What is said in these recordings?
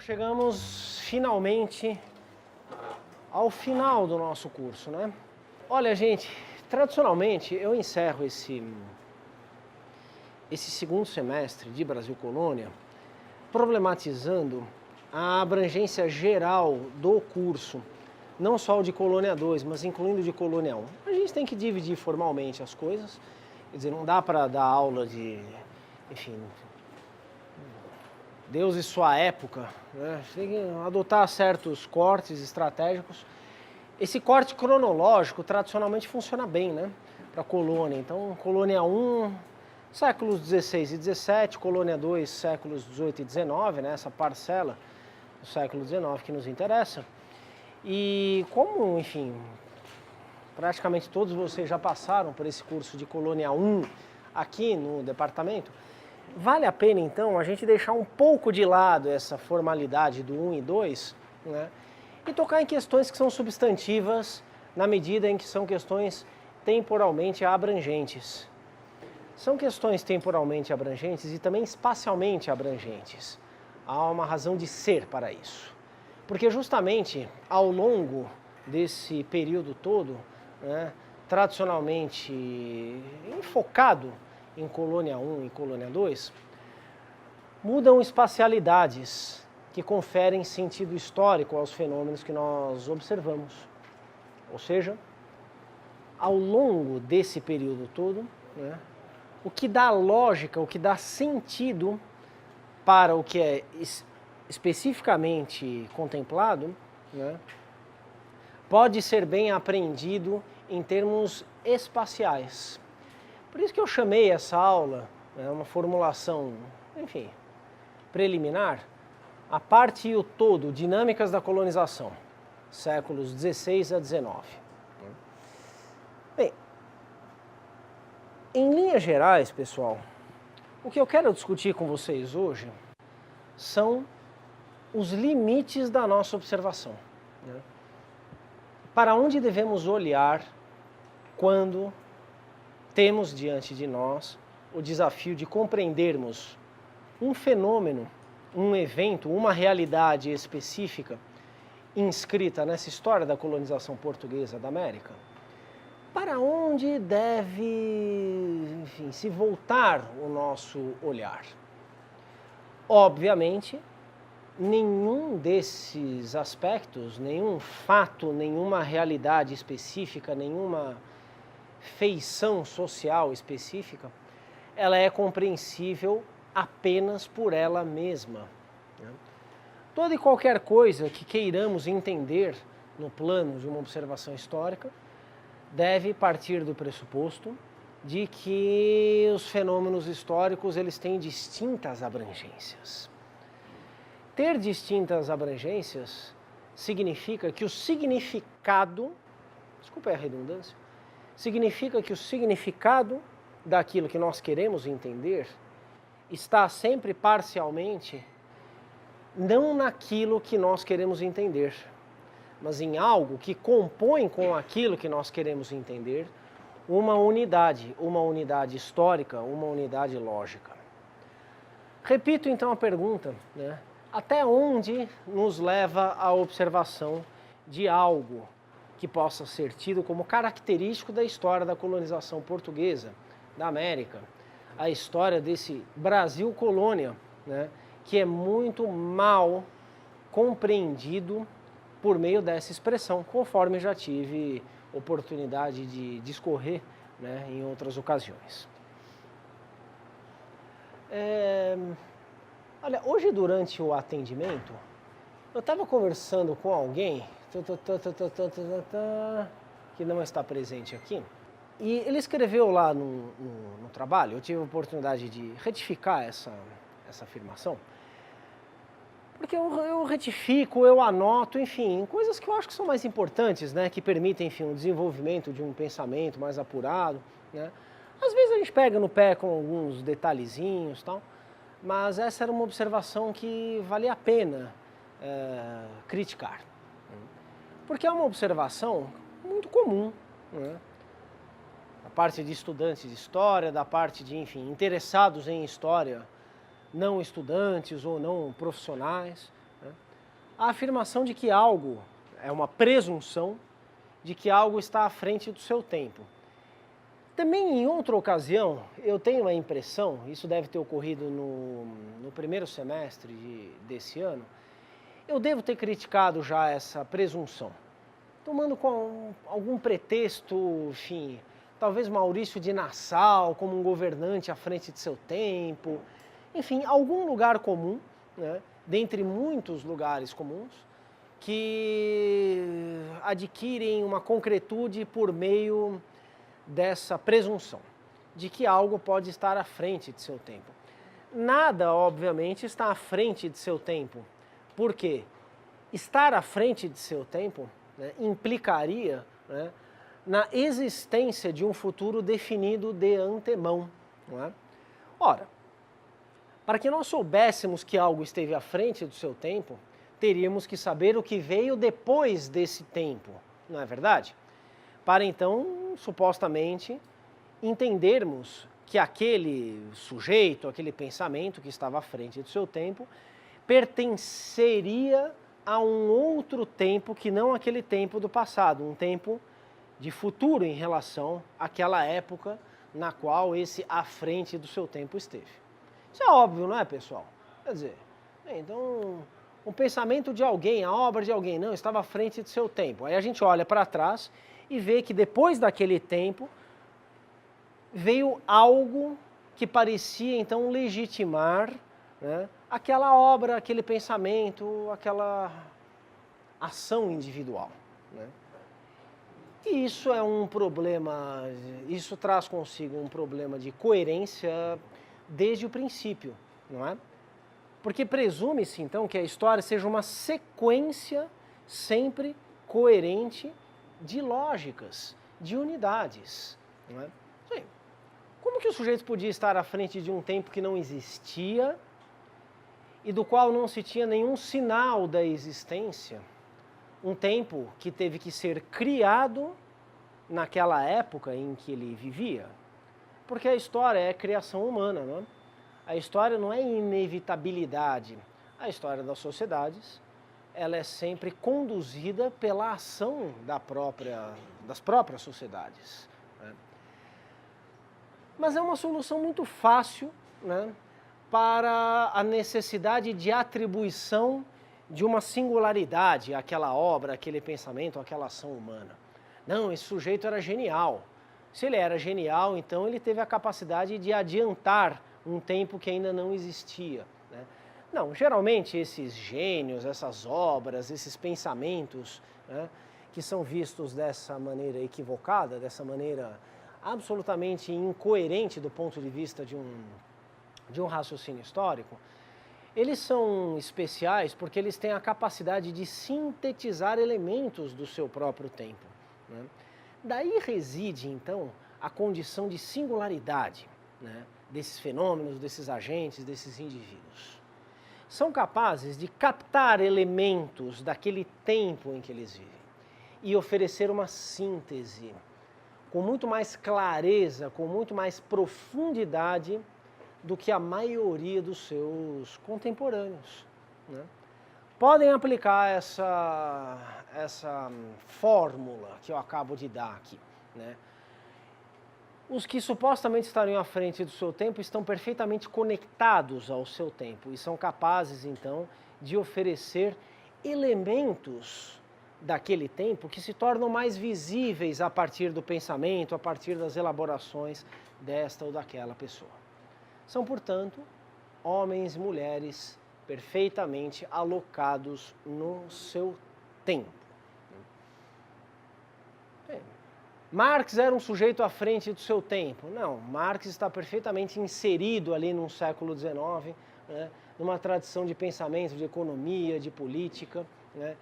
Chegamos finalmente ao final do nosso curso, né? Olha, gente, tradicionalmente eu encerro esse segundo semestre de Brasil Colônia problematizando a abrangência geral do curso, não só o de Colônia 2, mas incluindo o de Colônia 1. A gente tem que dividir formalmente as coisas, quer dizer, não dá para dar aula de, enfim, Deus e sua época, né? Tem que adotar certos cortes estratégicos. Esse corte cronológico tradicionalmente funciona bem, né? Para Colônia. Então, Colônia 1, séculos 16 e 17, Colônia 2, séculos 18 e 19, né? Essa parcela do século 19 que nos interessa. E como, enfim, praticamente todos vocês já passaram por esse curso de Colônia 1 aqui no departamento, vale a pena, então, a gente deixar um pouco de lado essa formalidade do 1 e 2, né, e tocar em questões que são substantivas na medida em que são questões temporalmente abrangentes. São questões temporalmente abrangentes e também espacialmente abrangentes. Há uma razão de ser para isso. Porque justamente ao longo desse período todo, né, tradicionalmente enfocado em Colônia 1 e Colônia 2, mudam espacialidades que conferem sentido histórico aos fenômenos que nós observamos. Ou seja, ao longo desse período todo, né, o que dá lógica, o que dá sentido para o que é especificamente contemplado, né, pode ser bem apreendido em termos espaciais. Por isso que eu chamei essa aula, uma formulação, enfim, preliminar, a parte e o todo, dinâmicas da colonização, séculos 16 a 19. Bem, em linhas gerais, pessoal, o que eu quero discutir com vocês hoje são os limites da nossa observação, né? Para onde devemos olhar quando temos diante de nós o desafio de compreendermos um fenômeno, um evento, uma realidade específica inscrita nessa história da colonização portuguesa da América? Para onde deve, enfim, se voltar o nosso olhar? Obviamente, nenhum desses aspectos, nenhum fato, nenhuma realidade específica, nenhuma feição social específica, ela é compreensível apenas por ela mesma, né? Toda e qualquer coisa que queiramos entender no plano de uma observação histórica deve partir do pressuposto de que os fenômenos históricos eles têm distintas abrangências. Ter distintas abrangências significa que o significado, desculpa a redundância, significa que o significado daquilo que nós queremos entender está sempre parcialmente não naquilo que nós queremos entender, mas em algo que compõe com aquilo que nós queremos entender uma unidade histórica, uma unidade lógica. Repito então a pergunta, né? Até onde nos leva a observação de algo que possa ser tido como característico da história da colonização portuguesa da América, a história desse Brasil colônia, né, que é muito mal compreendido por meio dessa expressão, conforme já tive oportunidade de discorrer, né, em outras ocasiões. Olha, hoje durante o atendimento, eu estava conversando com alguém que não está presente aqui, e ele escreveu lá no trabalho, eu tive a oportunidade de retificar essa afirmação, porque eu retifico, eu anoto, enfim, coisas que eu acho que são mais importantes, né, que permitem, enfim, o desenvolvimento de um pensamento mais apurado, né. Às vezes a gente pega no pé com alguns detalhezinhos e tal, mas essa era uma observação que valia a pena criticar, porque é uma observação muito comum, né, da parte de estudantes de história, da parte de, enfim, interessados em história, não estudantes ou não profissionais, né, a afirmação de que algo, é uma presunção de que algo está à frente do seu tempo. Também em outra ocasião, eu tenho a impressão, isso deve ter ocorrido no primeiro semestre desse ano, eu devo ter criticado já essa presunção, tomando com algum pretexto, enfim, talvez Maurício de Nassau como um governante à frente de seu tempo, enfim, algum lugar comum, né, dentre muitos lugares comuns, que adquirem uma concretude por meio dessa presunção de que algo pode estar à frente de seu tempo. Nada, obviamente, está à frente de seu tempo. Por quê? Estar à frente de seu tempo, né, implicaria, né, na existência de um futuro definido de antemão. Não é? Ora, para que nós soubéssemos que algo esteve à frente do seu tempo, teríamos que saber o que veio depois desse tempo, não é verdade? Para então, supostamente, entendermos que aquele sujeito, aquele pensamento que estava à frente do seu tempo, pertenceria a um outro tempo que não aquele tempo do passado, um tempo de futuro em relação àquela época na qual esse à frente do seu tempo esteve. Isso é óbvio, não é, pessoal? Quer dizer, então, o pensamento de alguém, a obra de alguém, não, estava à frente do seu tempo. Aí a gente olha para trás e vê que depois daquele tempo veio algo que parecia então legitimar, né, aquela obra, aquele pensamento, aquela ação individual. Né? E isso é um problema, isso traz consigo um problema de coerência desde o princípio, não é? Porque presume-se então que a história seja uma sequência sempre coerente de lógicas, de unidades. Não é? Sim. Como que o sujeito podia estar à frente de um tempo que não existia e do qual não se tinha nenhum sinal da existência? Um tempo que teve que ser criado naquela época em que ele vivia? Porque a história é criação humana, não é? A história não é inevitabilidade. A história das sociedades, ela é sempre conduzida pela ação das próprias sociedades. Né? Mas é uma solução muito fácil, né, para a necessidade de atribuição de uma singularidade àquela obra, àquele pensamento, àquela ação humana. Não, esse sujeito era genial. Se ele era genial, então ele teve a capacidade de adiantar um tempo que ainda não existia. Né? Não, geralmente esses gênios, essas obras, esses pensamentos, né, que são vistos dessa maneira equivocada, dessa maneira absolutamente incoerente do ponto de vista de um raciocínio histórico, eles são especiais porque eles têm a capacidade de sintetizar elementos do seu próprio tempo. Né? Daí reside, então, a condição de singularidade, né, desses fenômenos, desses agentes, desses indivíduos. São capazes de captar elementos daquele tempo em que eles vivem e oferecer uma síntese com muito mais clareza, com muito mais profundidade do que a maioria dos seus contemporâneos. Né? Podem aplicar essa fórmula que eu acabo de dar aqui. Né? Os que supostamente estariam à frente do seu tempo estão perfeitamente conectados ao seu tempo e são capazes, então, de oferecer elementos daquele tempo que se tornam mais visíveis a partir do pensamento, a partir das elaborações desta ou daquela pessoa. São, portanto, homens e mulheres perfeitamente alocados no seu tempo. Marx era um sujeito à frente do seu tempo. Não, Marx está perfeitamente inserido ali no século XIX, né, numa tradição de pensamento, de economia, de política, né,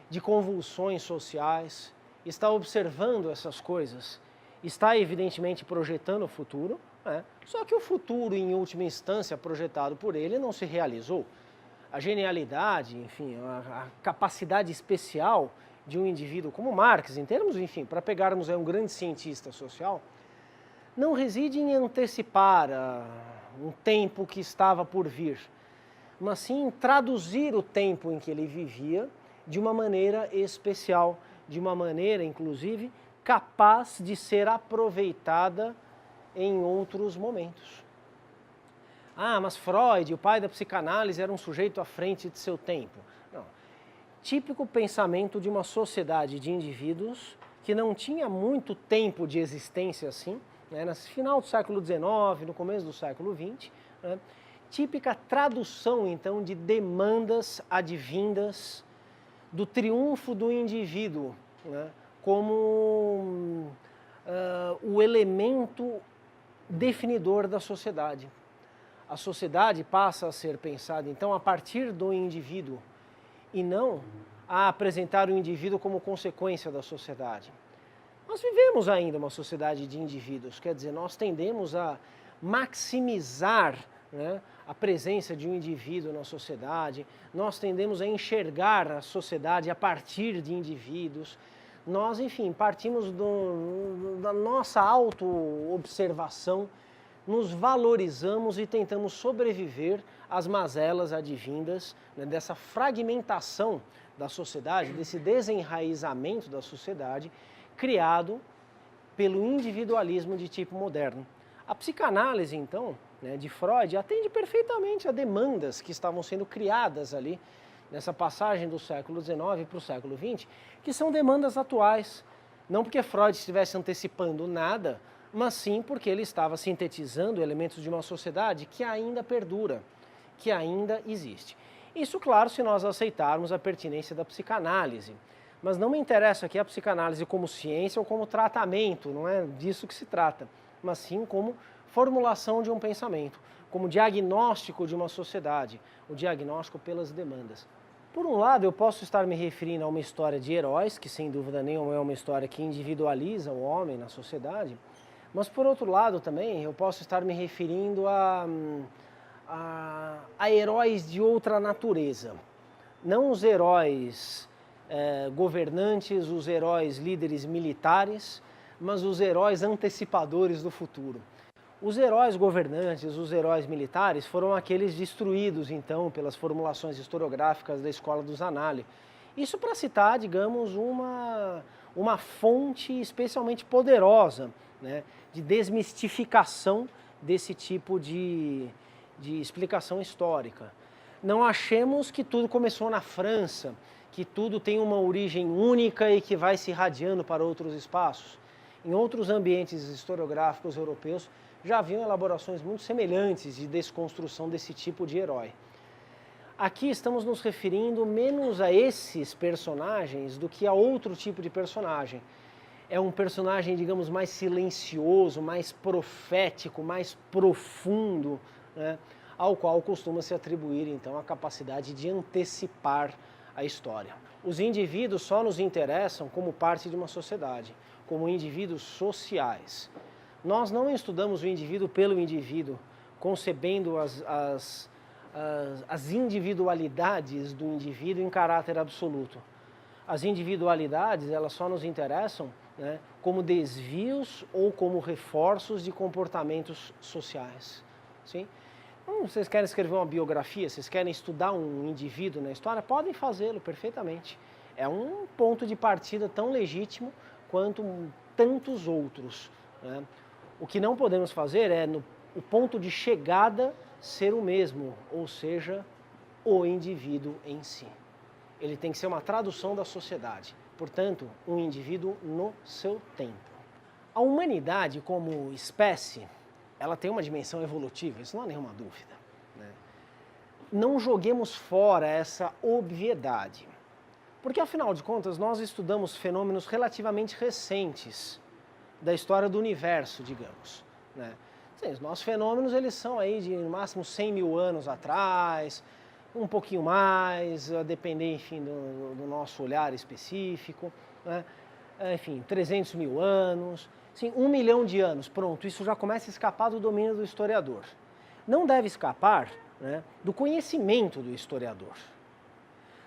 de convulsões sociais, está observando essas coisas, está evidentemente projetando o futuro, né, só que o futuro, em última instância, projetado por ele, não se realizou. A genialidade, enfim, a capacidade especial de um indivíduo como Marx, em termos, enfim, para pegarmos um grande cientista social, não reside em antecipar um tempo que estava por vir, mas sim traduzir o tempo em que ele vivia de uma maneira especial, de uma maneira, inclusive, capaz de ser aproveitada em outros momentos. Ah, mas Freud, o pai da psicanálise, era um sujeito à frente de seu tempo. Não. Típico pensamento de uma sociedade de indivíduos que não tinha muito tempo de existência assim, né, no final do século XIX, no começo do século XX, né, típica tradução, então, de demandas advindas do triunfo do indivíduo, né, como o elemento definidor da sociedade. A sociedade passa a ser pensada, então, a partir do indivíduo e não a apresentar o indivíduo como consequência da sociedade. Nós vivemos ainda uma sociedade de indivíduos, quer dizer, nós tendemos a maximizar, né, a presença de um indivíduo na sociedade, nós tendemos a enxergar a sociedade a partir de indivíduos, nós, enfim, partimos da nossa auto-observação, nos valorizamos e tentamos sobreviver às mazelas advindas, né, dessa fragmentação da sociedade, desse desenraizamento da sociedade, criado pelo individualismo de tipo moderno. A psicanálise, então, né, de Freud, atende perfeitamente a demandas que estavam sendo criadas ali, nessa passagem do século XIX para o século XX, que são demandas atuais. Não porque Freud estivesse antecipando nada, mas sim porque ele estava sintetizando elementos de uma sociedade que ainda perdura, que ainda existe. Isso, claro, se nós aceitarmos a pertinência da psicanálise. Mas não me interessa aqui a psicanálise como ciência ou como tratamento, não é disso que se trata, mas sim como formulação de um pensamento, como diagnóstico de uma sociedade, o diagnóstico pelas demandas. Por um lado, eu posso estar me referindo a uma história de heróis, que sem dúvida nenhuma é uma história que individualiza o homem na sociedade, mas por outro lado também eu posso estar me referindo a heróis de outra natureza. Não os heróis governantes, os heróis líderes militares, mas os heróis antecipadores do futuro. Os heróis governantes, os heróis militares foram aqueles destruídos então pelas formulações historiográficas da escola dos Anali. Isso para citar, digamos, uma fonte especialmente poderosa, né, de desmistificação desse tipo de explicação histórica. Não achemos que tudo começou na França, que tudo tem uma origem única e que vai se irradiando para outros espaços. Em outros ambientes historiográficos europeus já haviam elaborações muito semelhantes de desconstrução desse tipo de herói. Aqui estamos nos referindo menos a esses personagens do que a outro tipo de personagem. É um personagem, digamos, mais silencioso, mais profético, mais profundo, né, ao qual costuma se atribuir, então, a capacidade de antecipar a história. Os indivíduos só nos interessam como parte de uma sociedade, como indivíduos sociais. Nós não estudamos o indivíduo pelo indivíduo, concebendo as individualidades do indivíduo em caráter absoluto. As individualidades, elas só nos interessam, né, como desvios ou como reforços de comportamentos sociais. Sim? Então, vocês querem escrever uma biografia, vocês querem estudar um indivíduo na história, podem fazê-lo perfeitamente. É um ponto de partida tão legítimo quanto tantos outros, né? O que não podemos fazer é, o ponto de chegada, ser o mesmo, ou seja, o indivíduo em si. Ele tem que ser uma tradução da sociedade, portanto, um indivíduo no seu tempo. A humanidade como espécie, ela tem uma dimensão evolutiva, isso não há nenhuma dúvida, né? Não joguemos fora essa obviedade, porque afinal de contas nós estudamos fenômenos relativamente recentes da história do universo, digamos, né? Sim, os nossos fenômenos, eles são aí de no máximo 100 mil anos atrás, um pouquinho mais, a depender, enfim, do nosso olhar específico, né? Enfim, 300 mil anos, sim, 1 milhão de anos, pronto, isso já começa a escapar do domínio do historiador. Não deve escapar, né, do conhecimento do historiador.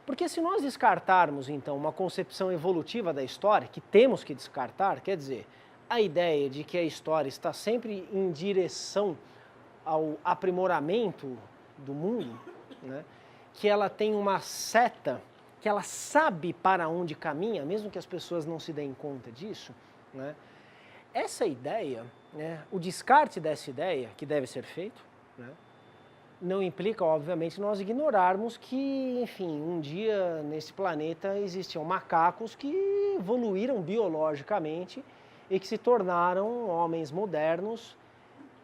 Porque se nós descartarmos, então, uma concepção evolutiva da história, que temos que descartar, quer dizer, a ideia de que a história está sempre em direção ao aprimoramento do mundo, né, que ela tem uma seta, que ela sabe para onde caminha, mesmo que as pessoas não se deem conta disso, né, essa ideia, né, o descarte dessa ideia, que deve ser feito, né, não implica, obviamente, nós ignorarmos que, enfim, um dia nesse planeta existiam macacos que evoluíram biologicamente e que se tornaram homens modernos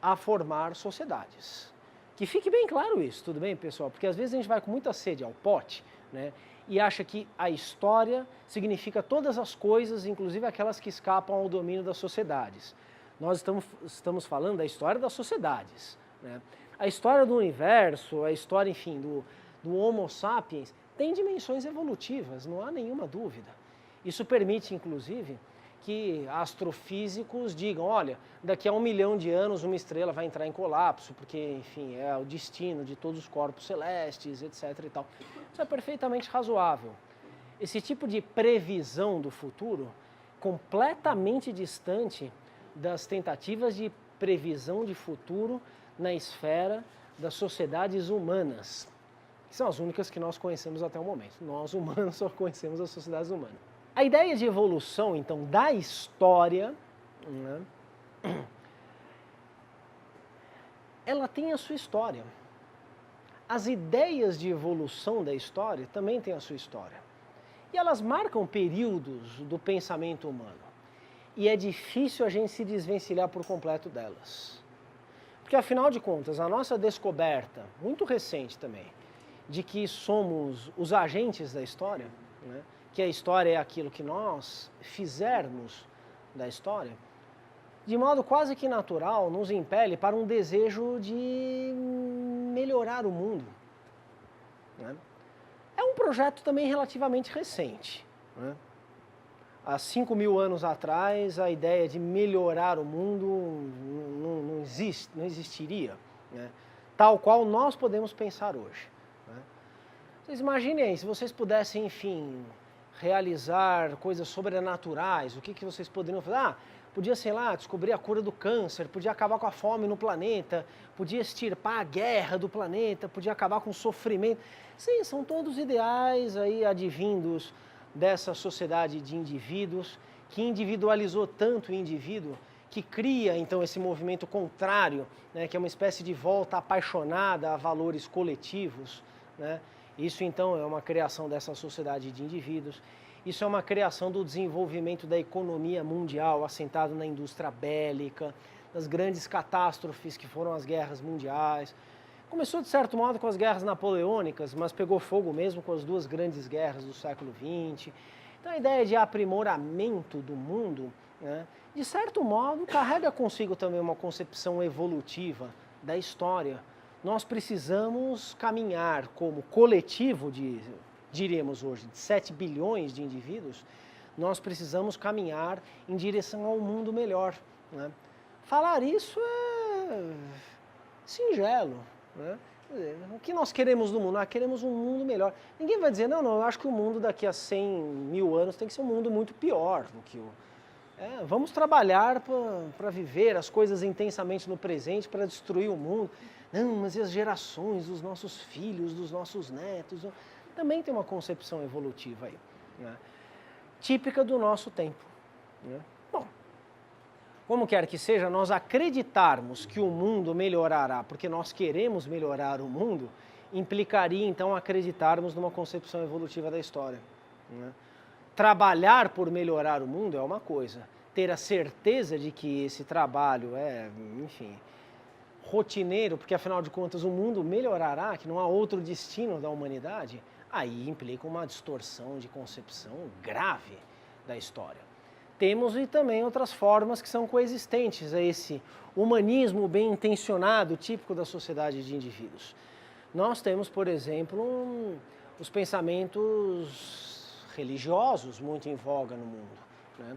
a formar sociedades. Que fique bem claro isso, tudo bem, pessoal? Porque às vezes a gente vai com muita sede ao pote, né, e acha que a história significa todas as coisas, inclusive aquelas que escapam ao domínio das sociedades. Nós estamos falando da história das sociedades, né? A história do universo, a história, enfim, do Homo sapiens, tem dimensões evolutivas, não há nenhuma dúvida. Isso permite, inclusive, que astrofísicos digam, olha, daqui a 1 milhão de anos uma estrela vai entrar em colapso, porque, enfim, é o destino de todos os corpos celestes, etc. e tal. Isso é perfeitamente razoável. Esse tipo de previsão do futuro, completamente distante das tentativas de previsão de futuro na esfera das sociedades humanas, que são as únicas que nós conhecemos até o momento. Nós, humanos, só conhecemos as sociedades humanas. A ideia de evolução, então, da história, né, ela tem a sua história. As ideias de evolução da história também têm a sua história. E elas marcam períodos do pensamento humano. E é difícil a gente se desvencilhar por completo delas. Porque, afinal de contas, a nossa descoberta, muito recente também, de que somos os agentes da história, né, que a história é aquilo que nós fizermos da história, de modo quase que natural, nos impele para um desejo de melhorar o mundo, né? É um projeto também relativamente recente, né? Há 5.000 anos atrás, a ideia de melhorar o mundo não existiria, né? Tal qual nós podemos pensar hoje, né? Vocês imaginem aí, se vocês pudessem, enfim, realizar coisas sobrenaturais, o que vocês poderiam fazer? Ah, podia, sei lá, descobrir a cura do câncer, podia acabar com a fome no planeta, podia extirpar a guerra do planeta, podia acabar com o sofrimento. Sim, são todos ideais aí advindos dessa sociedade de indivíduos que individualizou tanto o indivíduo que cria então esse movimento contrário, né, que é uma espécie de volta apaixonada a valores coletivos, né? Isso então é uma criação dessa sociedade de indivíduos. Isso é uma criação do desenvolvimento da economia mundial assentado na indústria bélica, das grandes catástrofes que foram as guerras mundiais. Começou de certo modo com as guerras napoleônicas, mas pegou fogo mesmo com as duas grandes guerras do século XX. Então a ideia de aprimoramento do mundo, né, de certo modo carrega consigo também uma concepção evolutiva da história. Nós precisamos caminhar como coletivo diríamos hoje, de 7 bilhões de indivíduos, nós precisamos caminhar em direção ao mundo melhor, né? Falar isso é singelo, né? O que nós queremos no mundo? Nós queremos um mundo melhor. Ninguém vai dizer, não, eu acho que o mundo daqui a 100.000 anos tem que ser um mundo muito pior do que o... vamos trabalhar para viver as coisas intensamente no presente, para destruir o mundo. Não, mas e as gerações dos nossos filhos, dos nossos netos? Também tem uma concepção evolutiva aí, né, típica do nosso tempo, né? Bom, como quer que seja, nós acreditarmos que o mundo melhorará porque nós queremos melhorar o mundo, implicaria então acreditarmos numa concepção evolutiva da história, né? Trabalhar por melhorar o mundo é uma coisa, ter a certeza de que esse trabalho é, enfim, rotineiro, porque afinal de contas o mundo melhorará, que não há outro destino da humanidade, aí implica uma distorção de concepção grave da história. Temos e também outras formas que são coexistentes a esse humanismo bem intencionado, típico da sociedade de indivíduos. Nós temos, por exemplo, os pensamentos religiosos muito em voga no mundo, né?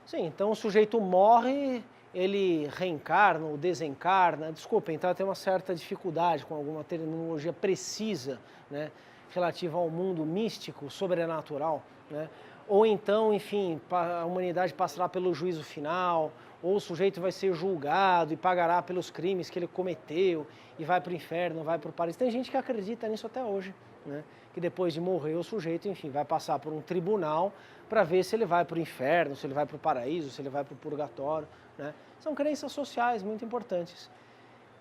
Sim, então o sujeito morre, ele reencarna ou desencarna, desculpem, então tem uma certa dificuldade com alguma terminologia precisa, né, relativa ao mundo místico, sobrenatural, né? ou então, enfim, a humanidade passará pelo juízo final, ou o sujeito vai ser julgado e pagará pelos crimes que ele cometeu e vai para o inferno, vai para o paraíso. Tem gente que acredita nisso até hoje, né? Que depois de morrer o sujeito, enfim, vai passar por um tribunal para ver se ele vai para o inferno, se ele vai para o paraíso, se ele vai para o purgatório, né? São crenças sociais muito importantes,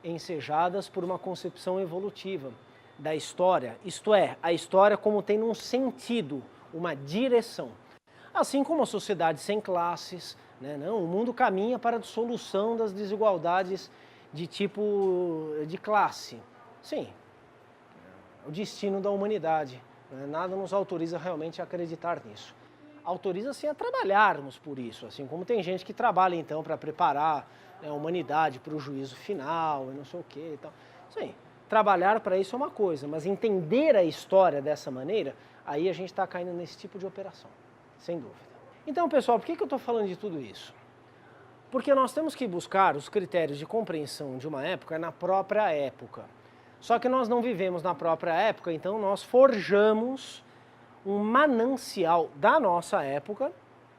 ensejadas por uma concepção evolutiva da história, isto é, a história como tendo um sentido, uma direção. Assim como a sociedade sem classes, né? Não, o mundo caminha para a dissolução das desigualdades de tipo de classe. Sim, é o destino da humanidade, né? Nada nos autoriza realmente a acreditar nisso. Autoriza sim a trabalharmos por isso, assim como tem gente que trabalha então para preparar, né, a humanidade para o juízo final e não sei o que e tal. Sim, trabalhar para isso é uma coisa, mas entender a história dessa maneira, aí a gente está caindo nesse tipo de operação, sem dúvida. Então, pessoal, por que eu estou falando de tudo isso? Porque nós temos que buscar os critérios de compreensão de uma época na própria época. Só que nós não vivemos na própria época, então nós forjamos um manancial da nossa época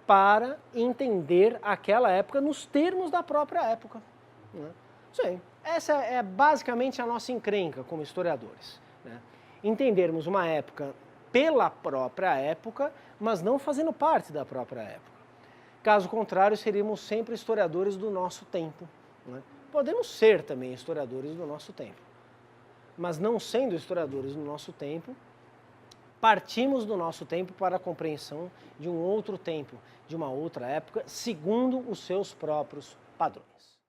para entender aquela época nos termos da própria época, né? Sim, essa é basicamente a nossa encrenca como historiadores, né? Entendermos uma época pela própria época, mas não fazendo parte da própria época. Caso contrário, seríamos sempre historiadores do nosso tempo, né? Podemos ser também historiadores do nosso tempo, mas não sendo historiadores do nosso tempo, partimos do nosso tempo para a compreensão de um outro tempo, de uma outra época, segundo os seus próprios padrões.